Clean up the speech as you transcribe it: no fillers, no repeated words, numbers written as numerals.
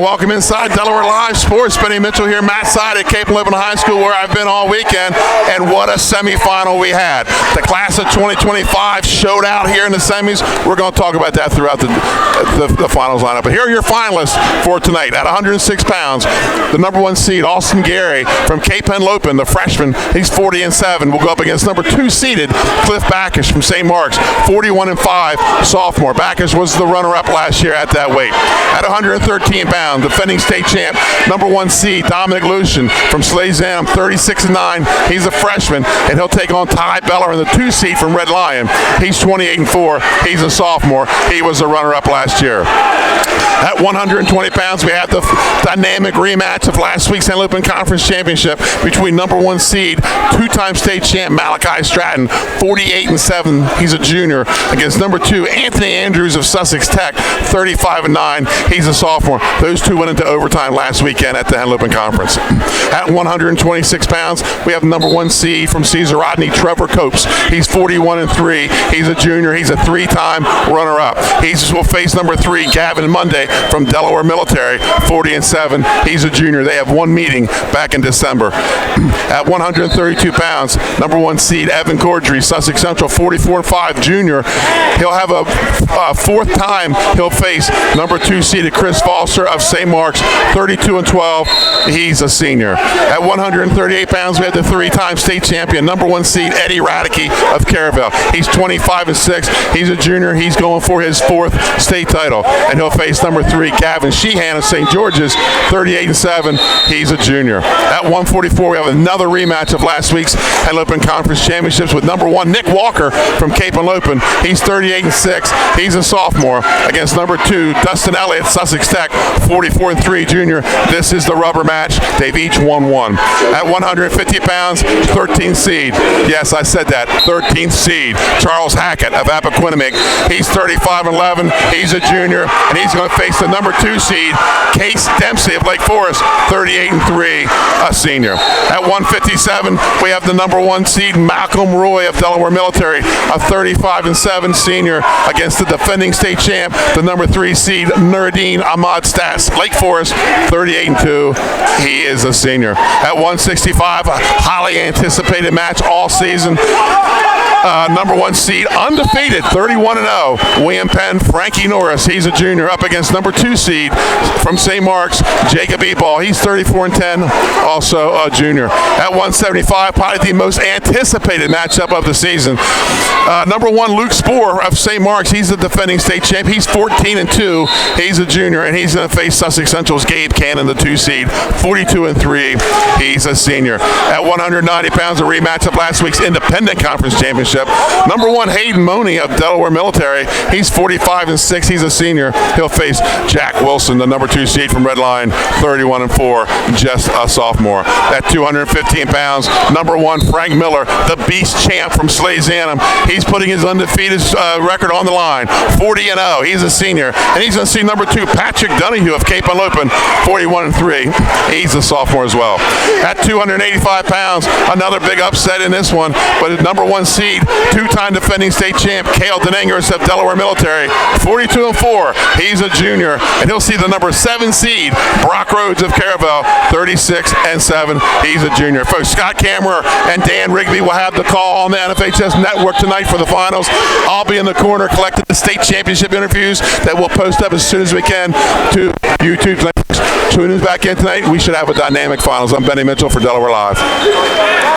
welcome inside Delaware Live Sports. Benny Mitchell here, Matt Side at Cape Lebanon High School, where I've been all weekend, and what a semifinal we had. The class of 2025 showed out here in the semis. We're going to talk about that throughout the finals lineup. But here are your finalists for tonight. At 106 pounds, the number 1 seed, Austin Gary from Cape Henlopen, the freshman. He's 40-7. Will go up against number 2 seeded Cliff Backish from St. Mark's, 41-5, sophomore. Backish was the runner-up last year at that weight. At 113 pounds, defending state champ, number 1 seed, Dominic Lucian from Slazanum, 36-9. He's a freshman, and he'll take on Ty Beller in the 2 seed from Red Lion. He's 28-4. He's a sophomore. He was the runner-up last year. At 120 pounds, we had the dynamic rematch of last week's Henlopen Conference Championship between number 1 seed, 2-time state champ Malachi Stratton, 48-7. He's a junior, against number 2, Anthony Andrews of Sussex Tech, 35-9. He's a sophomore. Those two went into overtime last weekend at the Henlopen Conference. At 126 pounds, we have number 1 seed from Cesar Rodney, Trevor Copes. He's 41-3. He's a junior. He's a 3-time runner-up. He will face number 3, Gavin Monday from Delaware Military, 40-7. He's a junior. They have one meeting back in December. At 132 pounds, number 1 seed, Evan Cordry, Sussex Central, 44-5, junior. He'll have a 4th time he'll face number 2 seeded Chris Foster of St. Mark's, 32-12. He's a senior. At 138 pounds, we have the 3-time state champion, number 1 seed, Eddie Radicke of Caravelle. He's 25-6. He's a junior. He's going for his 4th state title, and he'll face number 3, Gavin Sheehan of St. George's, 38-7. He's a junior. At 144, we have another rematch of last week's Henlopen Conference Championships with number 1, Nick Walker from Cape Henlopen. He's 38-6. He's a sophomore, against number 2, Dustin Elliott, Sussex Tech, 44-3, junior. This is the rubber match. They've each won one. At 150 pounds, 13th seed. Yes, I said that. 13th seed, Charles Hackett of Appoquinimink. He's 35-11. He's a junior, and he's going to face the number 2 seed, Case Dempsey of Lake Forest, 38-3, a senior. At 157, we have the number 1 seed, Malcolm Roy of Delaware Military, a 35-7 senior, against the defending state champ, the number 3 seed, Nuruddin Ahmad Stats, Lake Forest, 38-2. He is a senior. At 165, a highly anticipated match all season. Number 1 seed, undefeated, 31-0, William Penn, Frankie Norris. He's a junior, up against number 2 seed from St. Mark's, Jacob Ebal. He's 34-10, also a junior. At 175, probably the most anticipated matchup of the season. Number 1, Luke Spoor of St. Mark's. He's the defending state champ. He's 14-2. He's a junior, and he's going to face Sussex Central's Gabe Cannon, the 2 seed, 42-3. He's a senior. At 190 pounds, a rematch of last week's Independent Conference Championship. Number 1, Hayden Money of Delaware Military. He's 45-6. He's a senior. He'll face Jack Wilson, the number 2 seed from Red Lion, 31-4, just a sophomore. At 215 pounds, number 1, Frank Miller, the beast champ from Slazanum. He's putting his undefeated record on the line, 40-0. He's a senior. And he's going to see number 2, Patrick Donahue of Cape Henlopen, 41-3. He's a sophomore as well. At 285 pounds, another big upset in this one, but number 1 seed, 2-time defending state champ, Cale Denengers of Delaware Military, 42-4. He's a junior, and he'll see the number 7 seed, Brock Rhodes of Caravelle, 36-7. He's a junior. Folks, Scott Kammerer and Dan Rigby will have the call on the NFHS Network tonight for the finals. I'll be in the corner collecting the state championship interviews that we'll post up as soon as we can to YouTube. Tune in back in tonight. We should have a dynamic finals. I'm Benny Mitchell for Delaware Live.